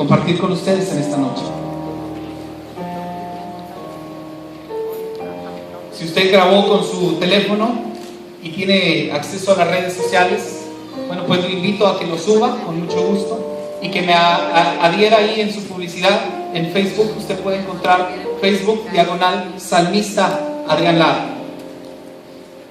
compartir con ustedes en esta noche. Si usted grabó con su teléfono y tiene acceso a las redes sociales, bueno, pues lo invito a que lo suba con mucho gusto y que me adhiera ahí en su publicidad en Facebook. Usted puede encontrar Facebook /Salmista Adrián Lara.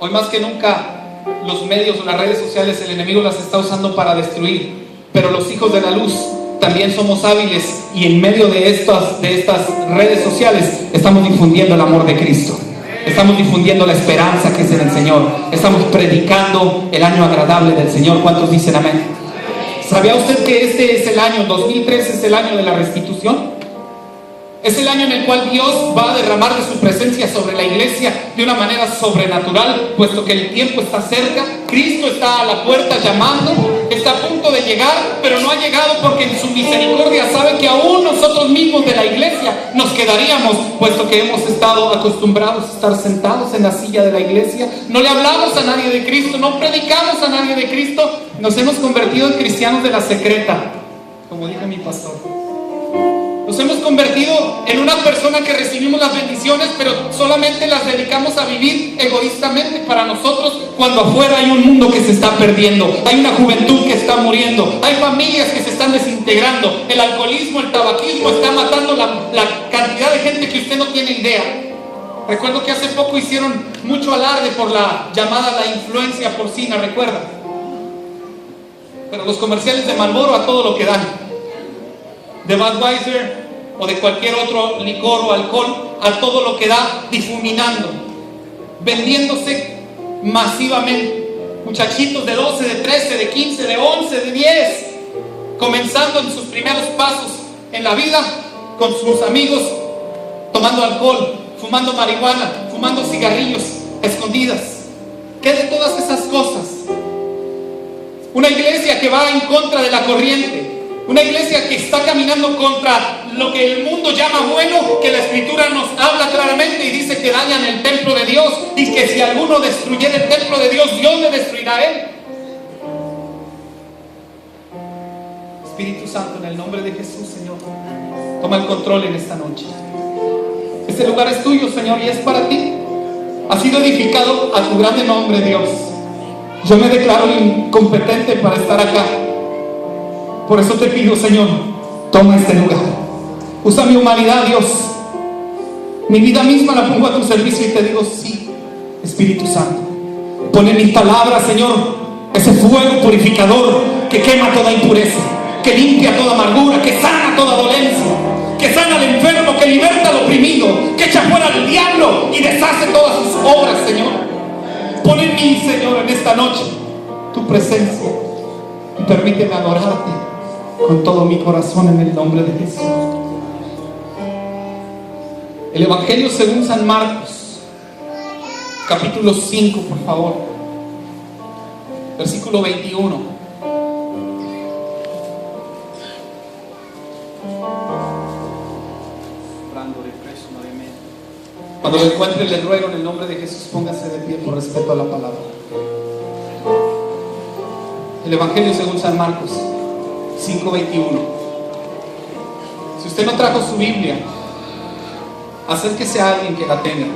Hoy más que nunca los medios o las redes sociales, el enemigo las está usando para destruir, pero los hijos de la luz también somos hábiles, y en medio de estas redes sociales estamos difundiendo el amor de Cristo, estamos difundiendo la esperanza que es en el Señor, estamos predicando el año agradable del Señor. ¿Cuántos dicen amén? ¿Sabía usted que este es el año 2013, es el año de la restitución? Es el año en el cual Dios va a derramar de su presencia sobre la iglesia de una manera sobrenatural, puesto que el tiempo está cerca. Cristo está a la puerta llamando, está a punto de llegar, pero no ha llegado porque en su misericordia sabe que aún nosotros mismos de la iglesia nos quedaríamos, puesto que hemos estado acostumbrados a estar sentados en la silla de la iglesia. No le hablamos a nadie de Cristo, no predicamos a nadie de Cristo. Nos hemos convertido en cristianos de la secreta, como dijo mi pastor. Nos hemos convertido en una persona que recibimos las bendiciones, pero solamente las dedicamos a vivir egoístamente para nosotros, cuando afuera hay un mundo que se está perdiendo, hay una juventud que está muriendo, hay familias que se están desintegrando, el alcoholismo, el tabaquismo está matando la cantidad de gente que usted no tiene idea. Recuerdo que hace poco hicieron mucho alarde por la llamada la influencia porcina, ¿recuerda? Pero los comerciales de Marlboro a todo lo que dan, de Budweiser o de cualquier otro licor o alcohol a todo lo que da, difuminando, vendiéndose masivamente. Muchachitos de 12, de 13, de 15, de 11, de 10, comenzando en sus primeros pasos en la vida con sus amigos, tomando alcohol, fumando marihuana, fumando cigarrillos escondidas. ¿Qué de todas esas cosas? Una iglesia que va en contra de la corriente, una iglesia que está caminando contra lo que el mundo llama bueno, que la Escritura nos habla claramente y dice que dañan el templo de Dios, y que si alguno destruyera el templo de Dios, Dios le destruirá a él. Espíritu Santo, en el nombre de Jesús, Señor, toma el control en esta noche. Este lugar es tuyo, Señor, y es para ti. Ha sido edificado a tu grande nombre, Dios. Yo me declaro incompetente para estar acá. Por eso te pido, Señor, toma este lugar. Usa mi humanidad, Dios. Mi vida misma la pongo a tu servicio y te digo, sí, Espíritu Santo. Pon en mis palabras, Señor, ese fuego purificador que quema toda impureza, que limpia toda amargura, que sana toda dolencia, que sana al enfermo, que liberta al oprimido, que echa fuera al diablo y deshace todas sus obras, Señor. Pon en mí, Señor, en esta noche tu presencia y permíteme adorarte con todo mi corazón en el nombre de Jesús. El Evangelio según San Marcos, capítulo 5, por favor, versículo 21. Cuando lo encuentre, le ruego en el nombre de Jesús, póngase de pie por respeto a la palabra. El Evangelio según San Marcos 5:21. Si usted no trajo su Biblia, acérquese a alguien que la tenga.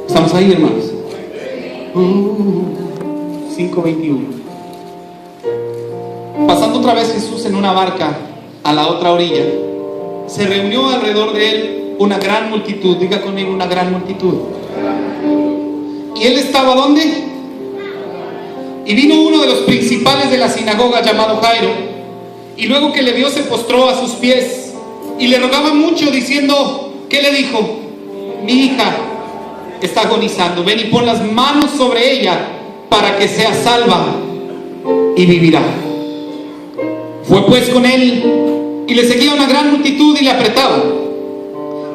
¿Estamos ahí, hermanos? 5:21. Pasando otra vez Jesús en una barca a la otra orilla, se reunió alrededor de él una gran multitud. Diga conmigo, una gran multitud. ¿Y él estaba dónde? Y vino uno de los principales de la sinagoga, llamado Jairo, y luego que le vio se postró a sus pies y le rogaba mucho, diciendo, ¿qué le dijo? Mi hija está agonizando, ven y pon las manos sobre ella para que sea salva y vivirá. Fue pues con él y le seguía una gran multitud y le apretaba.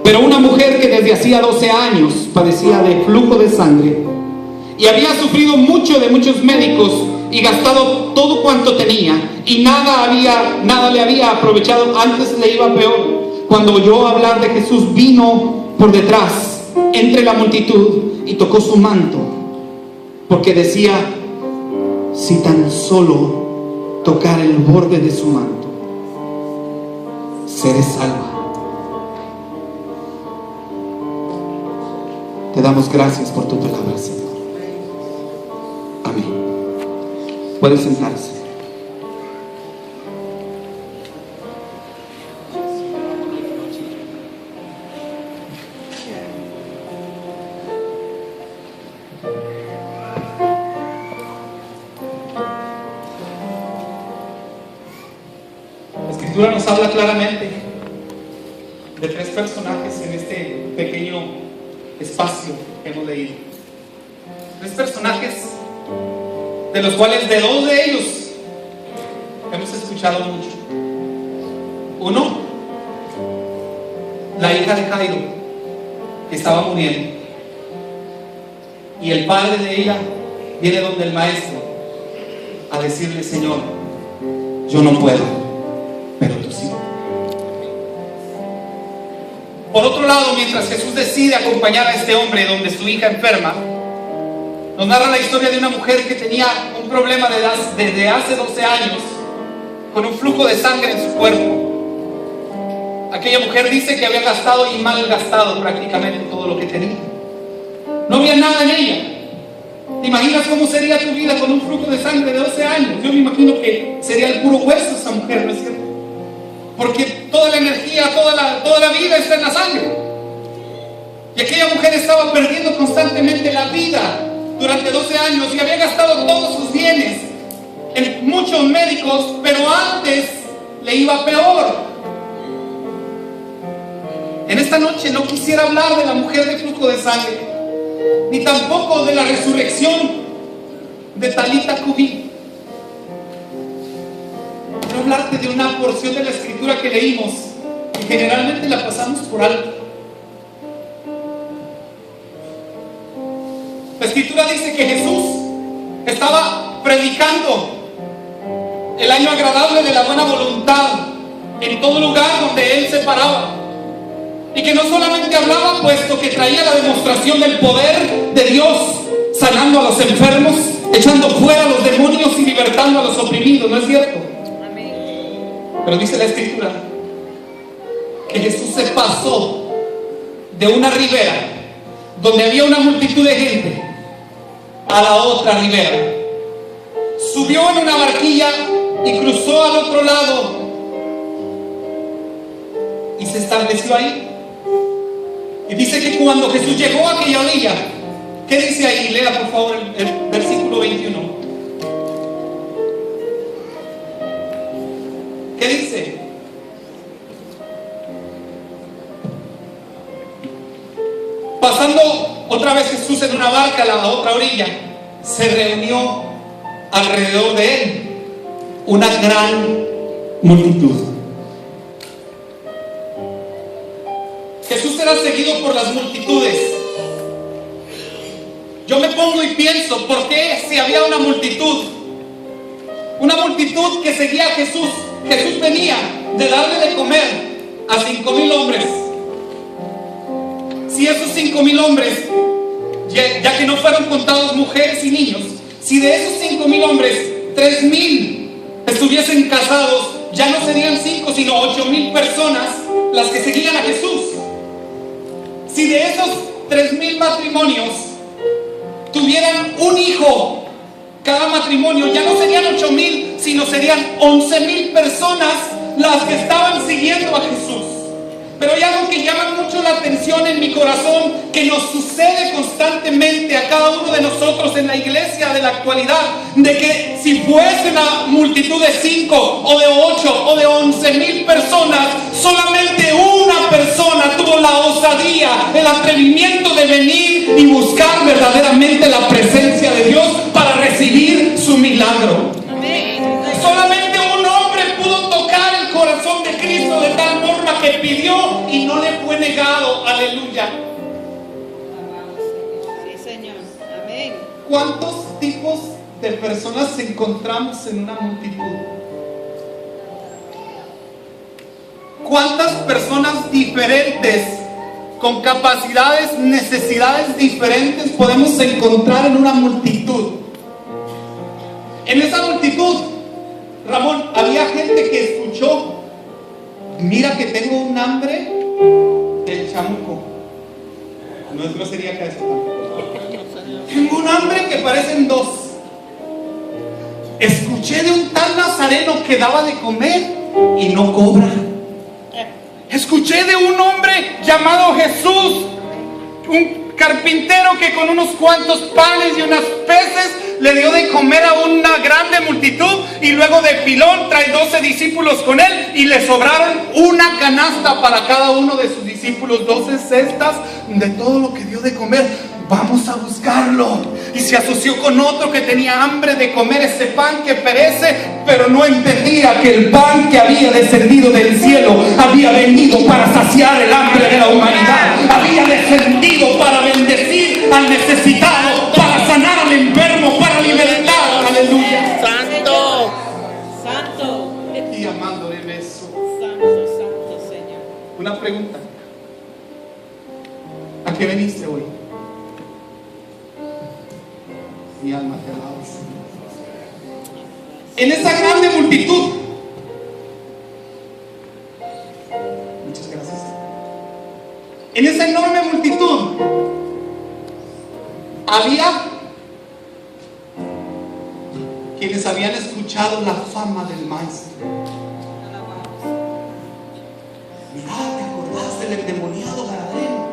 Pero una mujer que desde hacía 12 años padecía de flujo de sangre y había sufrido mucho de muchos médicos y gastado todo cuanto tenía, y nada le había aprovechado, antes le iba peor. Cuando oyó hablar de Jesús, vino por detrás, entre la multitud, y tocó su manto, porque decía: si tan solo tocar el borde de su manto, seré salva. Te damos gracias por tu palabra, Señor. Amén. Pueden sentarse. La Escritura nos habla claramente de tres personajes en este pequeño espacio que hemos leído. Tres personajes de los cuales de dos de ellos hemos escuchado mucho. Uno, la hija de Jairo, que estaba muriendo, y el padre de ella viene donde el maestro a decirle: Señor, yo no puedo, pero tú sí. Por otro lado, mientras Jesús decide acompañar a este hombre donde su hija enferma, nos narra la historia de una mujer que tenía un problema desde hace 12 años, con un flujo de sangre en su cuerpo. Aquella mujer dice que había gastado y malgastado prácticamente todo lo que tenía. No había nada en ella. ¿Te imaginas cómo sería tu vida con un flujo de sangre de 12 años? Yo me imagino que sería el puro hueso esa mujer, ¿no es cierto? Porque toda la energía, toda la vida está en la sangre. Y aquella mujer estaba perdiendo constantemente la vida durante 12 años y había gastado todos sus bienes en muchos médicos, pero antes le iba peor. En esta noche no quisiera hablar de la mujer de flujo de sangre, ni tampoco de la resurrección de Talita Cubí. Quiero hablarte de una porción de la Escritura que leímos y generalmente la pasamos por alto. La Escritura dice que Jesús estaba predicando el año agradable de la buena voluntad en todo lugar donde Él se paraba, y que no solamente hablaba, puesto que traía la demostración del poder de Dios, sanando a los enfermos, echando fuera a los demonios y libertando a los oprimidos, ¿no es cierto? Pero dice la Escritura que Jesús se pasó de una ribera donde había una multitud de gente a la otra ribera. Subió en una barquilla y cruzó al otro lado y se estableció ahí. Y dice que cuando Jesús llegó a aquella orilla, ¿qué dice ahí? Lea por favor el versículo 21. ¿Qué dice? Pasando otra vez Jesús en una barca a la otra orilla, se reunió alrededor de él una gran multitud. Jesús era seguido por las multitudes. Yo me pongo y pienso, ¿por qué si había una multitud que seguía a Jesús? Jesús venía de darle de comer a 5,000 hombres. Si esos 5,000 hombres, ya que no fueron contados mujeres y niños, si de esos 5,000 hombres 3,000 estuviesen casados, ya no serían 5 sino 8,000 personas las que seguían a Jesús. Si de esos 3,000 matrimonios tuvieran un hijo cada matrimonio, ya no serían 8,000 sino serían 11,000 personas las que estaban siguiendo a Jesús. Pero hay algo que llama mucho la atención en mi corazón, que nos sucede constantemente a cada uno de nosotros en la iglesia de la actualidad, de que si fuese una multitud de 5 o de 8 o de 11,000 personas, solamente una persona tuvo la osadía, el atrevimiento de venir y buscar verdaderamente la presencia de Dios para recibir su milagro. Solamente un hombre pudo tocar el corazón de Cristo de tal forma que pidió y no le fue negado. Aleluya. Sí, Señor. Amén. ¿Cuántos tipos de personas encontramos en una multitud? ¿Cuántas personas diferentes, con capacidades, necesidades diferentes podemos encontrar en una multitud? En esa multitud, Ramón, había gente que escuchó: mira que tengo un hambre del chamuco. No es grosería que eso tampoco. Tengo un hambre que parecen dos. Escuché de un tal nazareno que daba de comer y no cobra. Escuché de un hombre llamado Jesús, un carpintero que con unos cuantos panes y unas peces le dio de comer a una grande multitud, y luego de pilón trae 12 discípulos con él y le sobraron una canasta para cada uno de sus discípulos, 12 cestas de todo lo que dio de comer. Vamos a buscarlo. Y se asoció con otro que tenía hambre de comer ese pan que perece, pero no entendía que el pan que había descendido del cielo había venido para saciar el hambre de la humanidad. Había descendido para bendecir al necesitado, para sanar al enfermo, para libertar. Aleluya. Santo, santo. Y amándole beso. Santo, santo Señor. Una pregunta: ¿a qué veniste hoy? Mi alma te alaba. En esa grande multitud, muchas gracias, en esa enorme multitud había quienes habían escuchado la fama del maestro. Mirá, ¿te acordás del endemoniado Gadareno?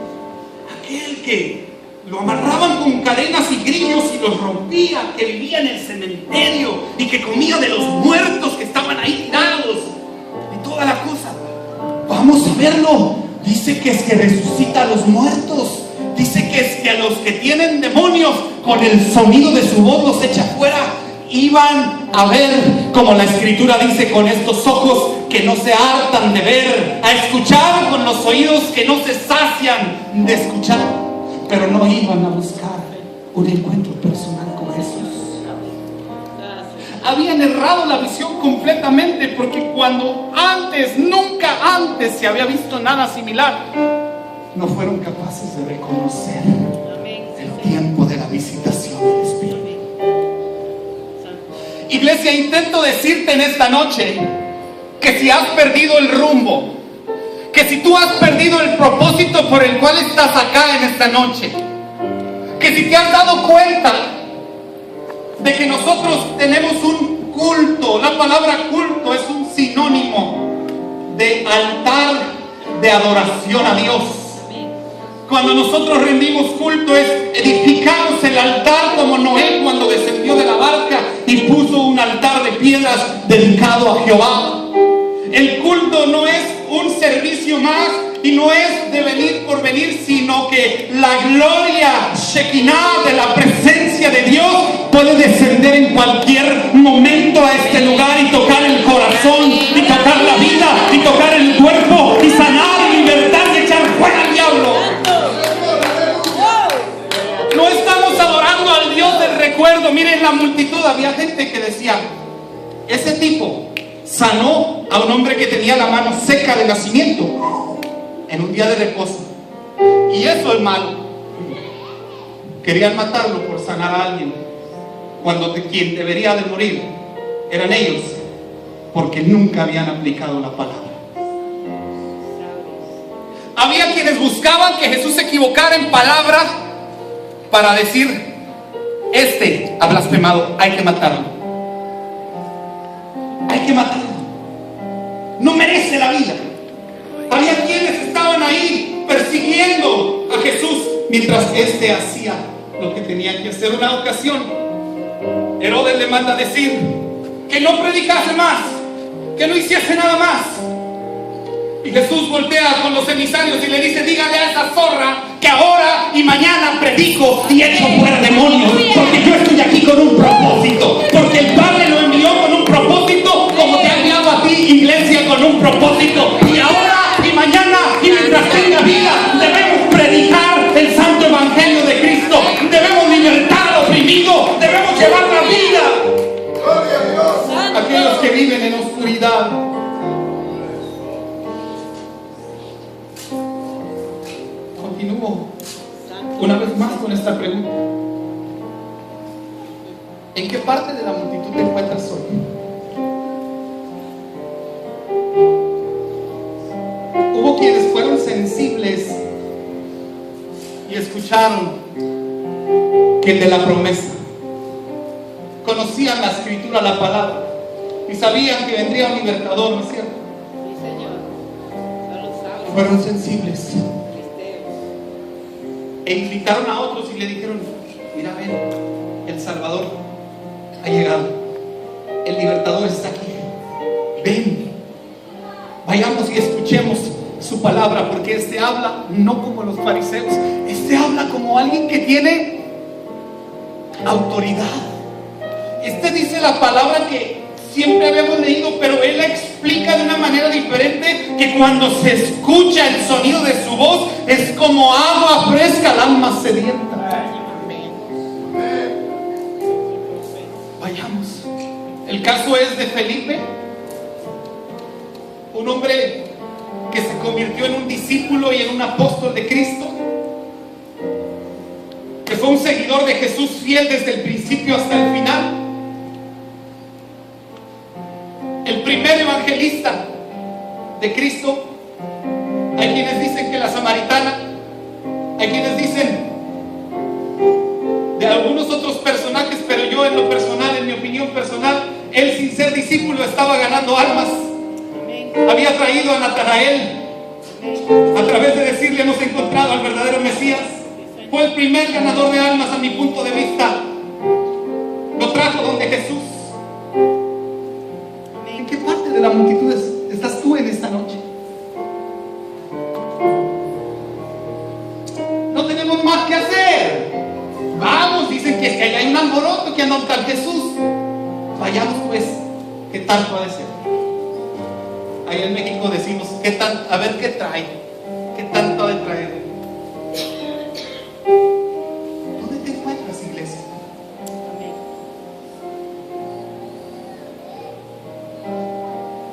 Aquel que lo amarraban con cadenas y grillos y los rompía, que vivía en el cementerio y que comía de los muertos que estaban ahí tirados y toda la cosa. Vamos a verlo. Dice que es que resucita a los muertos. Dice que es que a los que tienen demonios, con el sonido de su voz los echa fuera. Iban a ver, como la escritura dice, con estos ojos que no se hartan de ver, a escuchar con los oídos que no se sacian de escuchar. Pero no iban a buscar un encuentro personal con Jesús. Habían errado la visión completamente, porque cuando antes, nunca antes se había visto nada similar, no fueron capaces de reconocer el tiempo de la visitación del Espíritu. Iglesia, intento decirte en esta noche que si has perdido el rumbo, que si tú has perdido el propósito por el cual estás acá en esta noche, que si te has dado cuenta de que nosotros tenemos un culto, la palabra culto es un sinónimo de altar de adoración a Dios. Cuando nosotros rendimos culto es edificamos el altar como Noé cuando descendió de la barca y puso un altar de piedras dedicado a Jehová. El culto no es un servicio más y no es de venir por venir, sino que la gloria Shekinah de la presencia de Dios puede descender en cualquier momento a este lugar y tocar el corazón y tocar la vida y tocar el cuerpo y sanar y libertar y echar fuera al diablo. No estamos adorando al Dios del recuerdo. Miren la multitud, había gente que decía: ese tipo sanó a un hombre que tenía la mano seca de nacimiento en un día de reposo, y eso es malo. Querían matarlo por sanar a alguien, cuando quien debería de morir eran ellos, porque nunca habían aplicado la palabra. Había quienes buscaban que Jesús se equivocara en palabras para decir: este ha blasfemado, hay que matarlo, hay que matarlo, no merece la vida. Había quienes estaban ahí persiguiendo a Jesús mientras este hacía lo que tenía que hacer. Una ocasión Herodes le manda decir que no predicase más, que no hiciese nada más, y Jesús voltea con los emisarios y le dice: dígale a esa zorra que ahora y mañana predico y echo fuera demonios, porque yo estoy aquí con un propósito, porque el Padre lo envió con un propósito, como te ha enviado a ti, iglesia, con un propósito. Y ahora y mañana y mientras tenga vida debemos predicar el santo evangelio de Cristo, debemos libertar al oprimido, debemos llevar la vida continúo una vez más con esta pregunta. ¿En qué parte de la multitud te encuentras hoy? Hubo quienes fueron sensibles y escucharon que el de la promesa, conocían la escritura, la palabra, y sabían que vendría un libertador, ¿no es cierto? Sí, Señor. Solo sabes. Fueron sensibles Cristeos. e invitaron a otros y le dijeron: mira, ven, el Salvador ha llegado, el libertador está aquí, ven, vayamos y escuchemos su palabra, porque este habla no como los fariseos, este habla como alguien que tiene autoridad. Este dice la palabra que siempre habíamos leído, pero él la explica de una manera diferente, que cuando se escucha el sonido de su voz es como agua fresca al alma sedienta. Vayamos. El caso es de Felipe, un hombre que se convirtió en un discípulo y en un apóstol de Cristo, que fue un seguidor de Jesús fiel desde el principio hasta el final, el primer evangelista de Cristo. Hay quienes dicen que la samaritana, hay quienes dicen de algunos otros personajes, pero yo en lo personal, en mi opinión personal, él sin ser discípulo estaba ganando almas. Había traído a Natanael a través de decirle: hemos encontrado al verdadero Mesías. Fue el primer ganador de almas a mi punto de vista. Lo trajo donde Jesús. ¿En qué parte de la multitud estás tú en esta noche? No tenemos más que hacer. Vamos, dicen que allá hay un alboroto, que anda un tal Jesús. Vayamos pues, ¿qué tal puede ser? Ahí en México decimos: ¿qué tal? A ver qué trae, qué tanto ha de traer. ¿Dónde te encuentras, iglesia?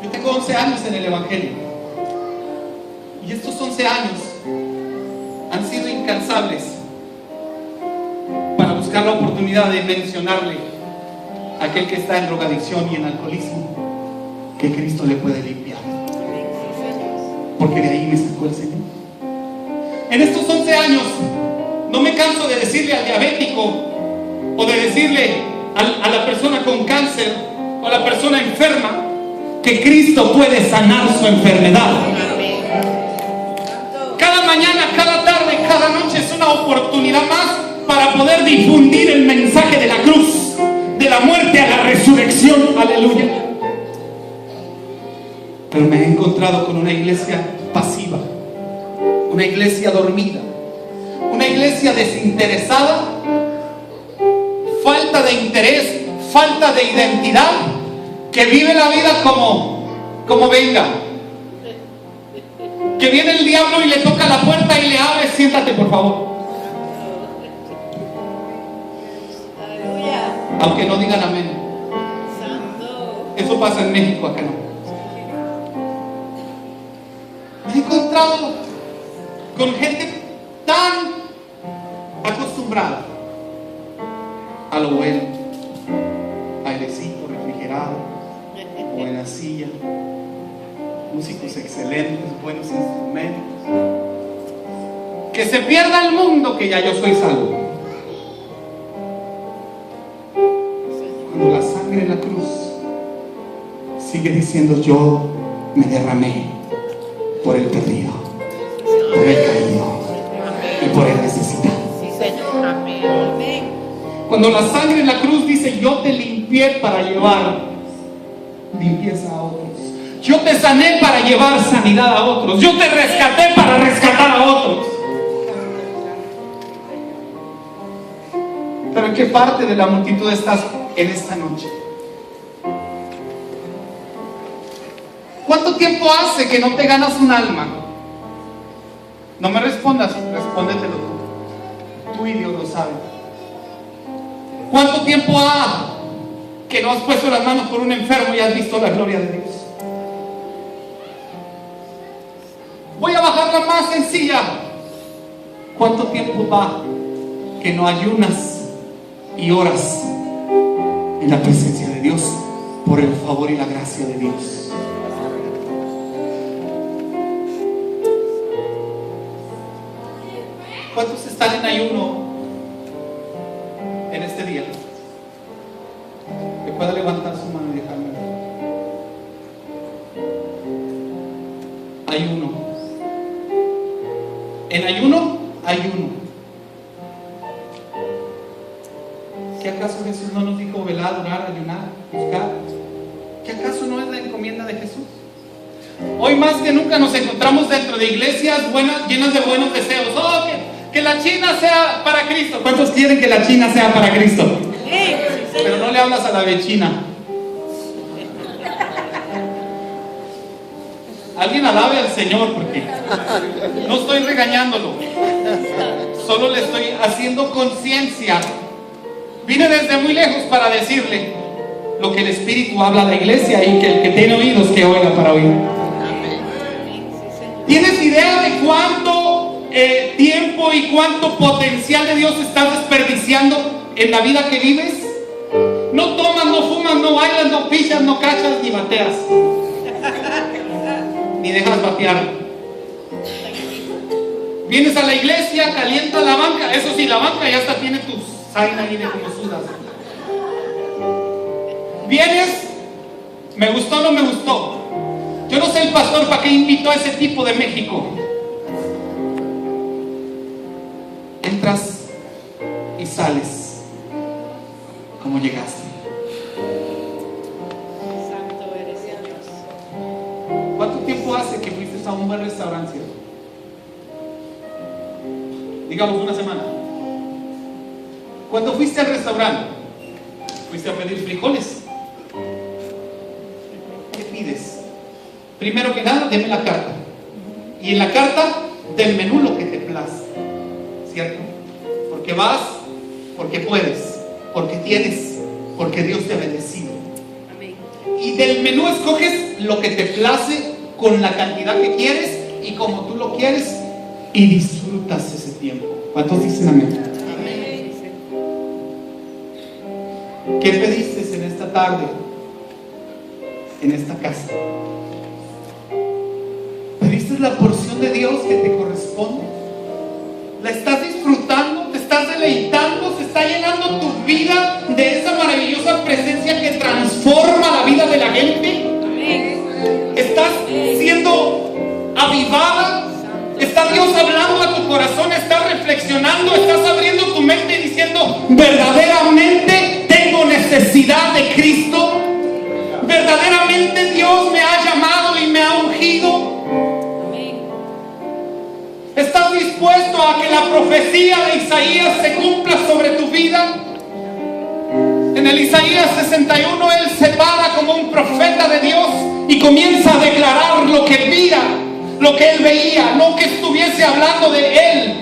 Yo tengo 11 años en el Evangelio, y estos 11 años han sido incansables para buscar la oportunidad de mencionarle a aquel que está en drogadicción y en alcoholismo que Cristo le puede limpiar, porque de ahí me sacó el Señor. En estos 11 años no me canso de decirle al diabético, o de decirle a la persona con cáncer, o a la persona enferma, que Cristo puede sanar su enfermedad. Cada mañana, cada tarde, cada noche es una oportunidad más para poder difundir el mensaje de la cruz, de la muerte a la resurrección. Aleluya. Pero me he encontrado con una iglesia pasiva, una iglesia dormida, una iglesia desinteresada, falta de interés, falta de identidad, que vive la vida como venga, que viene el diablo y le toca la puerta y le abre: siéntate por favor. Aunque no digan amén. Eso pasa en México, acá no. Me he encontrado con gente tan acostumbrada a lo bueno, airecito, refrigerado, buena silla, músicos excelentes, buenos instrumentos, que se pierda el mundo, que ya yo soy salvo. Cuando la sangre en la cruz sigue diciendo: yo me derramé por el perdido, por el caído y por el necesitado. Cuando la sangre en la cruz dice: yo te limpié para llevar limpieza a otros, yo te sané para llevar sanidad a otros, yo te rescaté para rescatar a otros. Pero ¿en qué parte de la multitud estás en esta noche? ¿Cuánto tiempo hace que no te ganas un alma? No me respondas, respóndetelo tú y Dios lo sabe. ¿Cuánto tiempo ha que no has puesto las manos por un enfermo y has visto la gloria de Dios? Voy a bajar la más sencilla. ¿Cuánto tiempo va que no ayunas y oras en la presencia de Dios por el favor y la gracia de Dios? ¿Cuántos están en ayuno en este día? Que pueda levantar su mano y dejarme ver. Ayuno. En ayuno, ayuno. ¿Qué acaso Jesús no nos dijo velar, orar, ayunar, buscar? ¿Qué acaso no es la encomienda de Jesús? Hoy más que nunca nos encontramos dentro de iglesias buenas, llenas de buenos deseos. Oh, que la China sea para Cristo. ¿Cuántos quieren que la China sea para Cristo? Pero no le hablas a la vecina. Alguien alabe al Señor, porque no estoy regañándolo, solo le estoy haciendo conciencia. Vine desde muy lejos para decirle lo que el Espíritu habla a la iglesia, y que el que tiene oídos que oiga para oír. ¿Tienes idea de cuánto tiempo y cuánto potencial de Dios estás desperdiciando en la vida que vives? No tomas, no fumas, no bailas, no pichas, no cachas, ni bateas, ni dejas batear. Vienes a la iglesia, calienta la banca. Eso sí, la banca ya hasta tiene tus sign ahí de como sudas. Vienes, me gustó o no me gustó. Yo no sé el pastor para qué invitó a ese tipo de México. Entras y sales como llegaste. Santo eres, Señor. ¿Cuánto tiempo hace que fuiste a un buen restaurante? Digamos una semana. Cuando fuiste al restaurante, fuiste a pedir frijoles. ¿Qué pides? Primero que nada, deme la carta. Y en la carta, del menú lo que te place. ¿Cierto? Porque vas, porque puedes, porque tienes, porque Dios te ha bendecido. Amén. Y del menú escoges lo que te place con la cantidad que quieres y como tú lo quieres, y disfrutas ese tiempo. ¿Cuántos dicen amén? Amén. ¿Qué pediste en esta tarde, en esta casa? ¿Pediste la porción de Dios que te corresponde? ¿La estás disfrutando? ¿Te estás deleitando? ¿Se está llenando tu vida de esa maravillosa presencia que transforma la vida de la gente? Amén. ¿Estás siendo avivada? ¿Está Dios hablando a tu corazón? ¿Estás reflexionando? ¿Estás abriendo tu mente y diciendo, verdaderamente tengo necesidad de Cristo? ¿Verdaderamente Dios me ha llamado y me ha ungido? ¿Estás dispuesto a que la profecía de Isaías se cumpla sobre tu vida? En el Isaías 61 él se para como un profeta de Dios y comienza a declarar lo que veía, lo que él veía, no que estuviese hablando de él,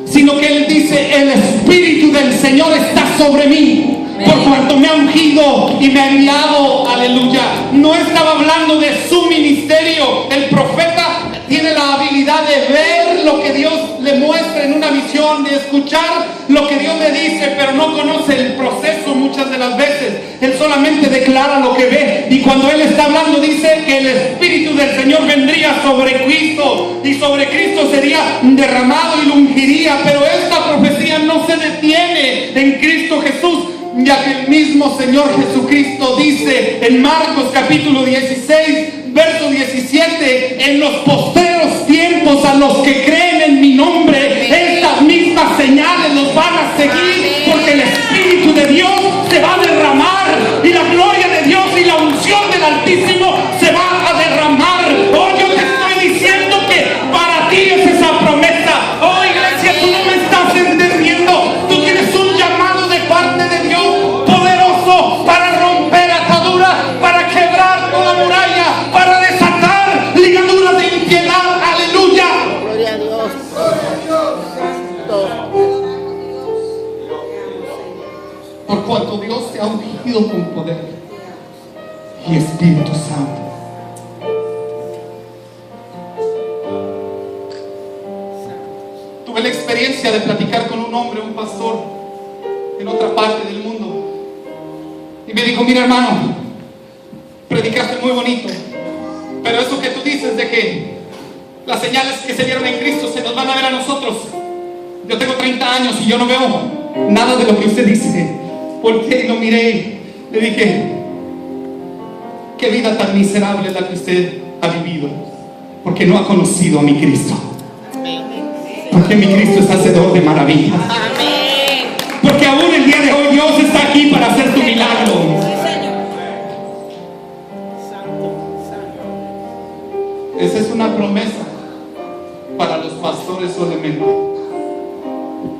sino que él dice, el Espíritu del Señor está sobre mí, por cuanto me ha ungido y me ha enviado. Aleluya. No estaba hablando de su ministerio. El profeta tiene la habilidad de ver lo que Dios le muestra en una visión, de escuchar lo que Dios le dice, pero no conoce el proceso muchas de las veces. Él solamente declara lo que ve, y cuando él está hablando dice que el Espíritu del Señor vendría sobre Cristo, y sobre Cristo sería derramado y lo ungiría. Pero esta profecía no se detiene en Cristo Jesús, ya que el mismo Señor Jesucristo dice en Marcos capítulo 16 verso 17, en los postreros tiempos a los que creen en mi nombre, estas mismas señales los van a seguir, porque el Espíritu de Dios se va a derramar, y la gloria de Dios y la unción del Altísimo se va a derramar. Oh, yo te estoy diciendo que para ti es esa promesa. Oh, iglesia, tú no me estás entendiendo. Tú tienes un llamado de parte de Dios poderoso para romper ataduras, para quebrar toda muralla, para desatar ligaduras de impiedad. Aleluya. Gloria a Dios. Por cuanto Dios te ha ungido con poder y Espíritu Santo. Tu Tuve la experiencia de platicar con un hombre, un pastor, en otra parte del mundo. Y me dijo: mira, hermano, predicaste muy bonito, pero eso que tú dices de que las señales que se dieron en Cristo se nos van a ver a nosotros. Yo tengo 30 años y yo no veo nada de lo que usted dice. Volteé y lo miré. Le dije: qué vida tan miserable es la que usted ha vivido, porque no ha conocido a mi Cristo. Porque mi Cristo es hacedor de maravillas. Porque aún el día de hoy Dios está aquí para hacer tu milagro. Esa es una promesa para los pastores solamente,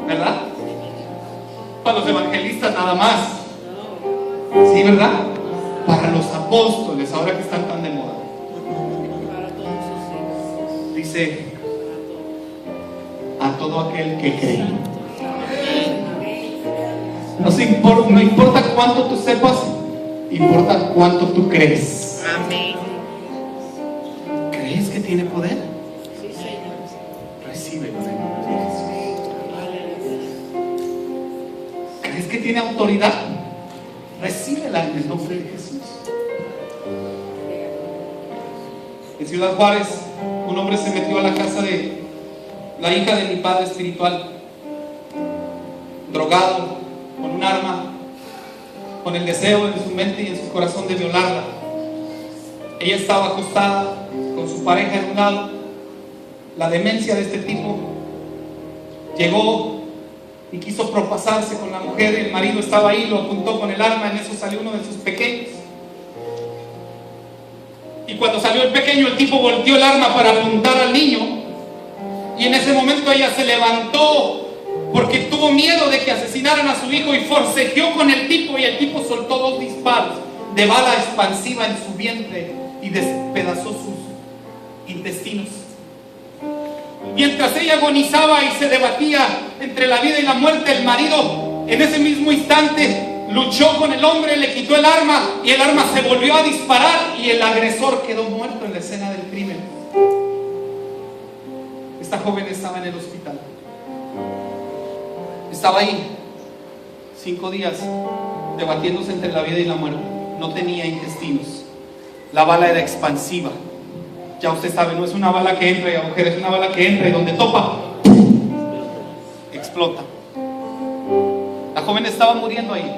¿verdad? Para los evangelistas nada más. ¿Sí, verdad? Para los apóstoles, ahora que están tan de moda. Dice: a todo aquel que cree. No importa cuánto tú sepas, importa cuánto tú crees. ¿Crees que tiene poder? Recíbelo en el nombre de Jesús. ¿Crees que tiene autoridad? Recíbela en el nombre de Jesús. En Ciudad Juárez, un hombre se metió a la casa de la hija de mi padre espiritual, drogado, con un arma, con el deseo en su mente y en su corazón de violarla. Ella estaba acostada con su pareja en un lado. La demencia de este tipo llegó y quiso propasarse con la mujer. El marido estaba ahí, lo apuntó con el arma. En eso salió uno de sus pequeños, y cuando salió el pequeño, el tipo volteó el arma para apuntar al niño, y en ese momento ella se levantó porque tuvo miedo de que asesinaran a su hijo, y forcejeó con el tipo, y el tipo soltó 2 disparos de bala expansiva en su vientre y despedazó sus intestinos. Mientras ella agonizaba y se debatía entre la vida y la muerte, el marido en ese mismo instante luchó con el hombre, le quitó el arma, y el arma se volvió a disparar, y el agresor quedó muerto en la escena del crimen. Esta joven estaba en el hospital. Estaba ahí 5 días debatiéndose entre la vida y la muerte. No tenía intestinos. La bala era expansiva. Ya usted sabe, no es una bala que entra y agujera, es una bala que entra y donde topa, explota. La joven estaba muriendo ahí.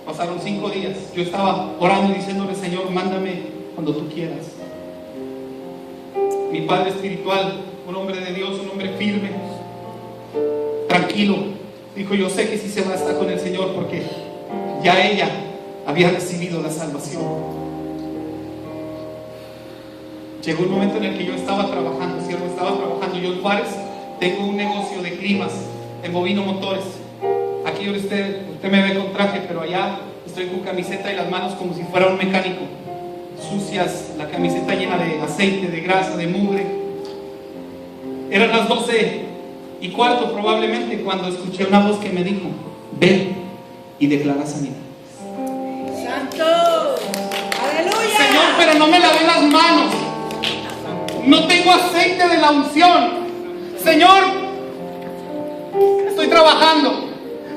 Pasaron 5 días. Yo estaba orando y diciéndole: Señor, mándame cuando tú quieras. Mi padre espiritual, un hombre de Dios, un hombre firme, tranquilo, dijo: yo sé que sí se va a estar con el Señor, porque ya ella había recibido la salvación. Llegó un momento en el que yo estaba trabajando, siervo, estaba trabajando. Yo en Juárez tengo un negocio de climas en Bovino Motores. Aquí usted me ve con traje, pero allá estoy con camiseta y las manos como si fuera un mecánico. Sucias, la camiseta llena de aceite, de grasa, de mugre. Eran las 12:15 probablemente cuando escuché una voz que me dijo: ven y declara sanidad. ¡Santo! ¡Aleluya! Señor, pero no me lavé las manos. No tengo aceite de la unción. Señor, estoy trabajando.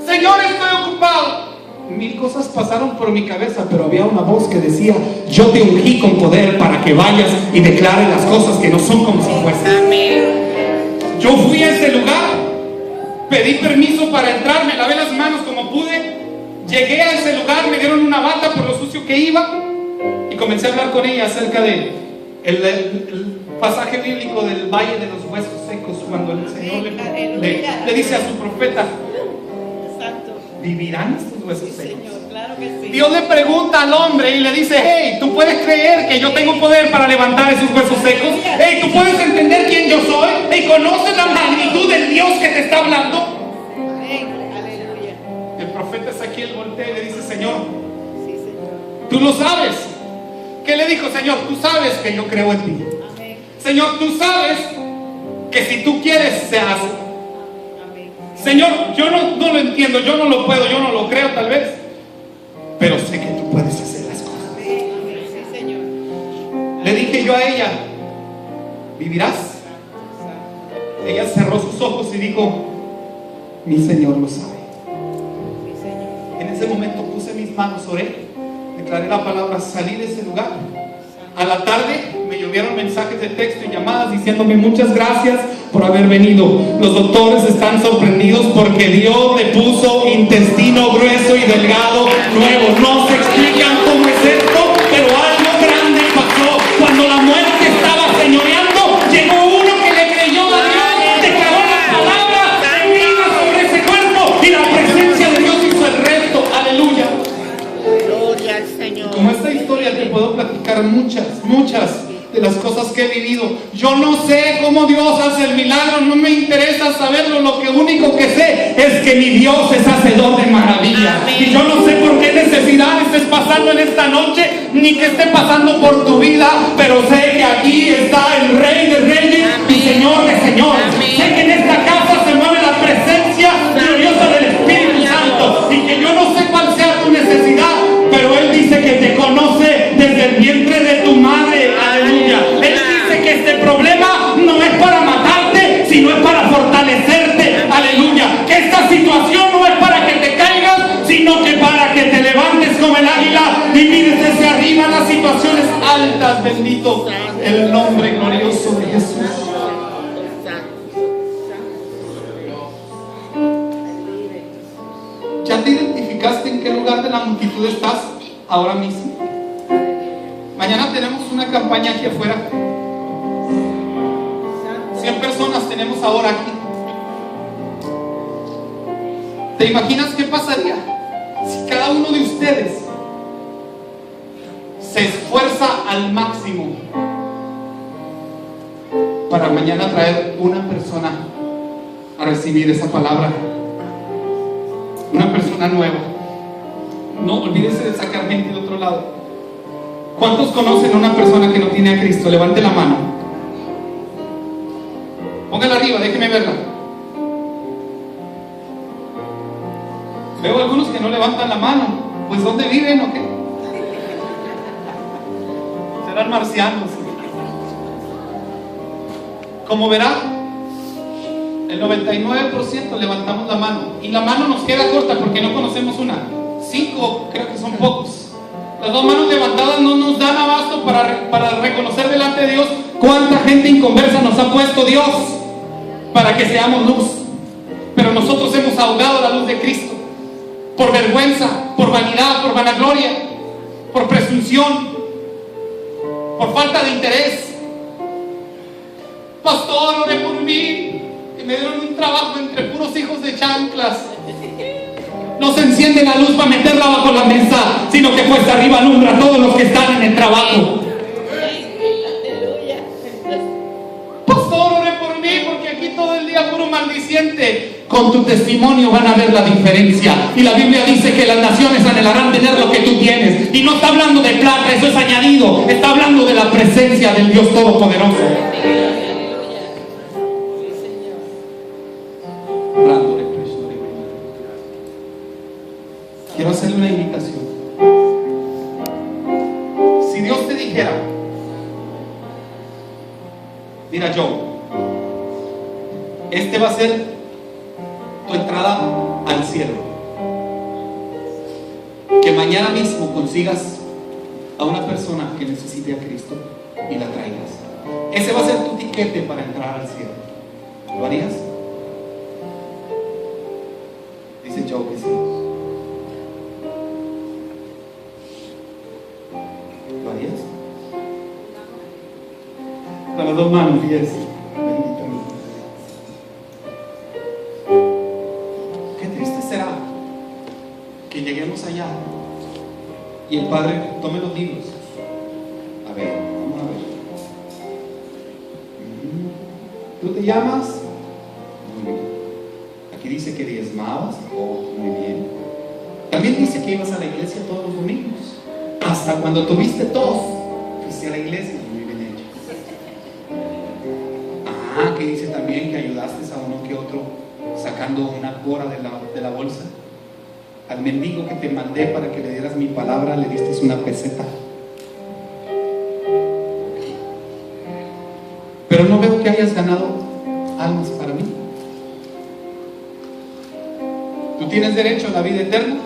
Señor, estoy ocupado. 1000 cosas pasaron por mi cabeza, pero había una voz que decía: yo te ungí con poder para que vayas y declares las cosas que no son como si fuesen. Yo fui a ese lugar, pedí permiso para entrar, me lavé las manos como pude, llegué a ese lugar, me dieron una bata por lo sucio que iba, y comencé a hablar con ella acerca de el pasaje bíblico del valle de los huesos secos, cuando el Señor le dice a su profeta: ¿vivirán estos huesos secos? Claro que sí. Dios le pregunta al hombre y le dice: hey, ¿tú puedes creer que yo tengo poder para levantar esos huesos secos? Hey, ¿tú puedes entender quién yo soy? Hey, ¿conoces la magnitud del Dios que te está hablando? Aleluya. El profeta Ezequiel voltea y le dice: Señor, Sí, Señor. tú lo sabes. ¿Qué le dijo? Señor, tú sabes que yo creo en ti. Amén. Señor, tú sabes que si tú quieres se hace. Amén. Señor, yo no lo entiendo, yo no lo puedo, yo no lo creo tal vez, pero sé que tú puedes hacer las cosas. Amén. Sí, Señor. Le dije yo a ella: ¿vivirás? Ella cerró sus ojos y dijo: mi Señor lo sabe. Sí, Señor. En ese momento puse mis manos, oré, declaré la palabra, salí de ese lugar. A la tarde me llovieron mensajes de texto y llamadas diciéndome: muchas gracias por haber venido. Los doctores están sorprendidos porque Dios le puso intestino grueso y delgado nuevo. No se explican cómo es esto, pero algo grande pasó. Cuando la muerte estaba señoreando, llegó uno que le creyó a Dios, declaró la palabra en vida sobre ese cuerpo y la presencia de Dios hizo el resto. Aleluya. Gloria al Señor. Como esta historia te puedo platicar muchas de las cosas que he vivido. Yo no sé cómo Dios hace el milagro, no me interesa saberlo. Lo único que sé es que mi Dios es hacedor de maravillas. Y yo no sé por qué necesidad estés pasando en esta noche, ni que esté pasando por tu vida, pero sé que aquí está el Rey de Reyes y Señor de Señores. Sé que en esta casa se mueve la presencia gloriosa del Espíritu Santo, y que yo no sé cuál sea tu necesidad, pero Él dice que te conoce desde el vientre de tu madre. Aleluya. Él dice que este problema no es para matarte, sino es para fortalecerte. Aleluya. Que esta situación no es para que te caigas, sino que para que te levantes como el águila y mires desde arriba las situaciones altas. Bendito el nombre glorioso de Jesús. ¿Ya te identificaste en qué lugar de la multitud estás ahora mismo? Mañana tenemos una campaña aquí afuera. 100 personas tenemos ahora aquí. ¿Te imaginas qué pasaría si cada uno de ustedes se esfuerza al máximo para mañana traer una persona a recibir esa palabra? Una persona nueva. No olvídese de sacar gente de otro lado. ¿Cuántos conocen a una persona que no tiene a Cristo? Levante la mano. Póngala arriba, déjeme verla. Veo algunos que no levantan la mano. Pues ¿dónde viven o qué? Serán marcianos. Como verá, el 99% levantamos la mano. Y la mano nos queda corta porque no conocemos una. 5 creo que son pocos. Las 2 manos levantadas no nos dan abasto para reconocer delante de Dios cuánta gente inconversa nos ha puesto Dios para que seamos luz. Pero nosotros hemos ahogado la luz de Cristo por vergüenza, por vanidad, por vanagloria, por presunción, por falta de interés. Pastor, ore por mí, que me dieron un trabajo entre puros hijos de chanclas. No se enciende la luz para meterla bajo la mesa, sino que cuesta arriba alumbra a todos los que están en el trabajo. Pastor, ore por mí, porque aquí todo el día puro maldiciente. Con tu testimonio van a ver la diferencia. Y la Biblia dice que las naciones anhelarán tener lo que tú tienes. Y no está hablando de plata, eso es añadido. Está hablando de la presencia del Dios Todopoderoso. Quiero hacerle una invitación. Si Dios te dijera: mira, Joe, este va a ser tu entrada al cielo, que mañana mismo consigas a una persona que necesite a Cristo y la traigas, ese va a ser tu tiquete para entrar al cielo, ¿lo harías? Dice Joe que sí. Con las 2 manos, yes. Bendito Dios. Qué triste será que lleguemos allá y el Padre tome los libros. A ver, vamos a ver. ¿Tú te llamas? Muy bien. Aquí dice que diezmabas. Oh, muy bien. También dice que ibas a la iglesia todos los domingos. Hasta cuando tuviste tos, fuiste a la iglesia. Que dice también que ayudaste a uno que otro sacando una cora de la bolsa. Al mendigo que te mandé para que le dieras mi palabra, le diste una peseta. Pero no veo que hayas ganado almas para mí. ¿Tú tienes derecho a la vida eterna?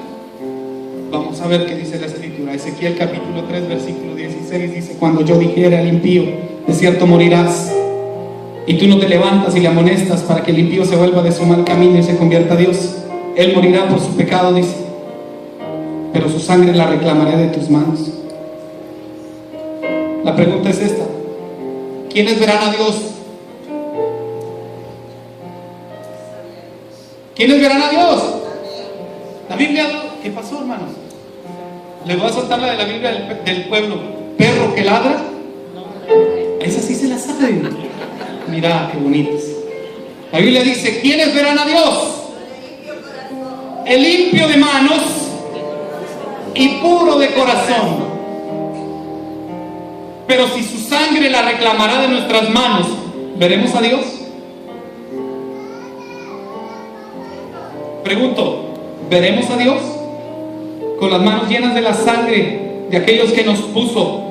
Vamos a ver qué dice la Escritura. Ezequiel capítulo 3 versículo 16 dice: cuando yo dijera al impío, de cierto morirás, y tú no te levantas y le amonestas para que el impío se vuelva de su mal camino y se convierta a Dios, él morirá por su pecado, dice, pero su sangre la reclamaré de tus manos. La pregunta es esta: ¿quiénes verán a Dios? ¿Quiénes verán a Dios? La Biblia. ¿Qué pasó, hermanos? Les voy a soltar la de la Biblia del pueblo. Perro que ladra. Esa sí se la saben. Mira qué bonitos. La Biblia dice: ¿quiénes verán a Dios? El limpio de manos y puro de corazón. Pero si su sangre la reclamará de nuestras manos, ¿veremos a Dios? Pregunto, ¿veremos a Dios? Con las manos llenas de la sangre de aquellos que nos puso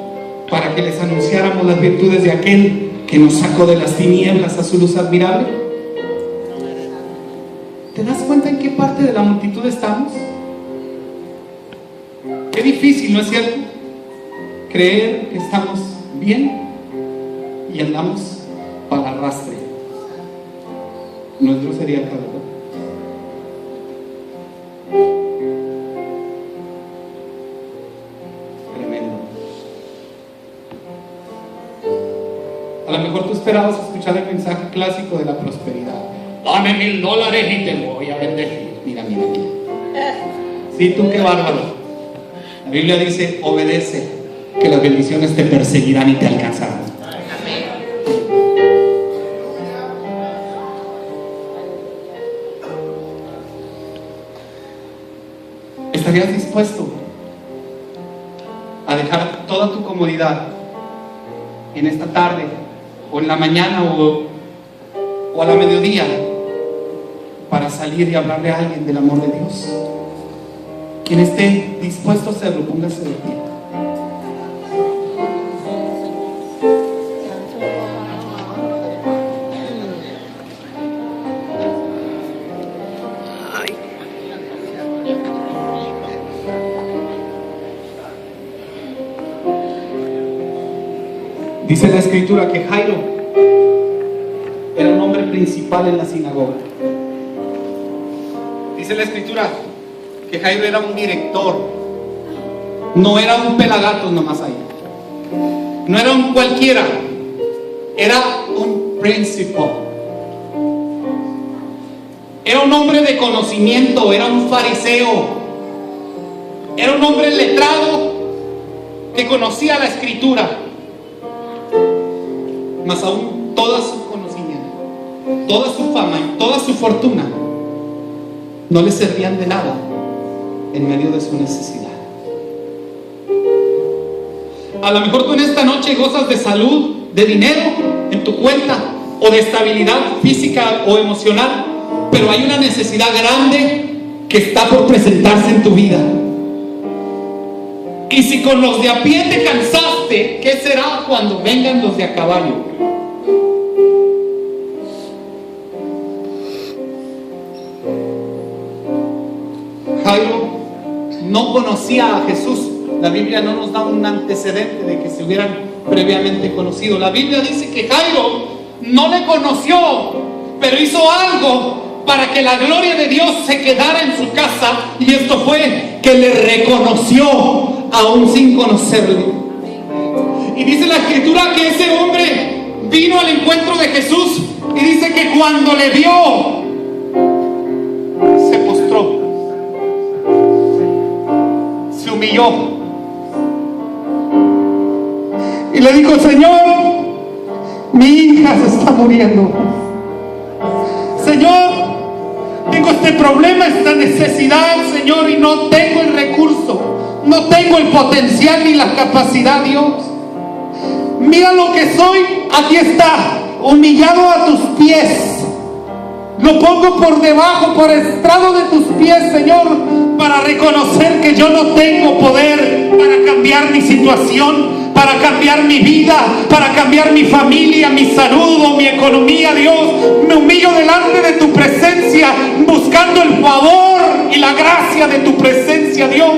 para que les anunciáramos las virtudes de aquel que nos sacó de las tinieblas a su luz admirable. ¿Te das cuenta en qué parte de la multitud estamos? Qué difícil, ¿no es cierto? Creer que estamos bien y andamos para arrastre. Nuestro sería el caso. A lo mejor tú esperabas escuchar el mensaje clásico de la prosperidad. Dame $1000 y te voy a bendecir. Mira. Sí, tú qué bárbaro. La Biblia dice: obedece, que las bendiciones te perseguirán y te alcanzarán. ¿Estarías dispuesto a dejar toda tu comodidad en esta tarde, o en la mañana, o a la mediodía, para salir y hablarle a alguien del amor de Dios? Quien esté dispuesto a hacerlo, póngase de pie. Dice la Escritura que Jairo era un hombre principal en la sinagoga. Dice la Escritura que Jairo era un director. No era un pelagatos nomás ahí. No era un cualquiera. Era un principal. Era un hombre de conocimiento. Era un fariseo. Era un hombre letrado que conocía la Escritura. Mas aún todo su conocimiento, toda su fama y toda su fortuna no le servían de nada en medio de su necesidad. A lo mejor tú en esta noche gozas de salud, de dinero en tu cuenta, o de estabilidad física o emocional, pero hay una necesidad grande que está por presentarse en tu vida. Y si con los de a pie te cansaste, ¿qué será cuando vengan los de a caballo? Jairo no conocía a Jesús. La Biblia no nos da un antecedente de que se hubieran previamente conocido. La Biblia dice que Jairo no le conoció, pero hizo algo para que la gloria de Dios se quedara en su casa, y esto fue que le reconoció aún sin conocerle. Y dice la Escritura que ese hombre vino al encuentro de Jesús, y dice que cuando le vio se postró, se humilló y le dijo: Señor, mi hija se está muriendo. Señor, tengo este problema, esta necesidad, Señor, y no tengo el recurso, no tengo el potencial ni la capacidad, Dios. Mira lo que soy, aquí está, humillado a tus pies. Lo pongo por debajo, por estrado de tus pies, Señor, para reconocer que yo no tengo poder para cambiar mi situación, para cambiar mi vida, para cambiar mi familia, mi salud o mi economía, Dios. Me gracia de tu presencia, Dios,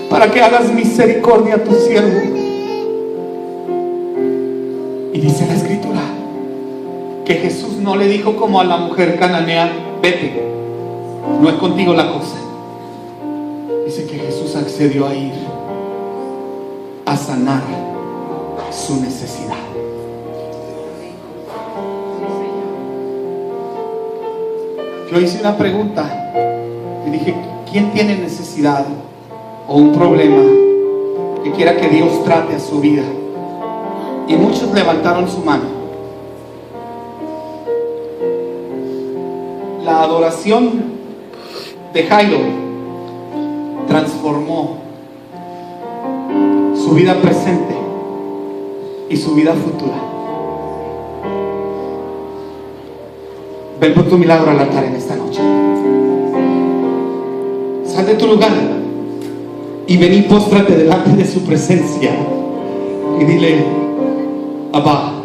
para que hagas misericordia a tu siervo. Y dice la Escritura que Jesús no le dijo como a la mujer cananea: vete, no es contigo la cosa. Dice que Jesús accedió a ir a sanar su necesidad. Yo hice una pregunta y dije: ¿quién tiene necesidad o un problema que quiera que Dios trate a su vida? Y muchos levantaron su mano. La adoración de Jairo transformó su vida presente y su vida futura. Ven por tu milagro al altar en esta noche. Sal de tu lugar y ven y póstrate delante de su presencia y dile: Abba,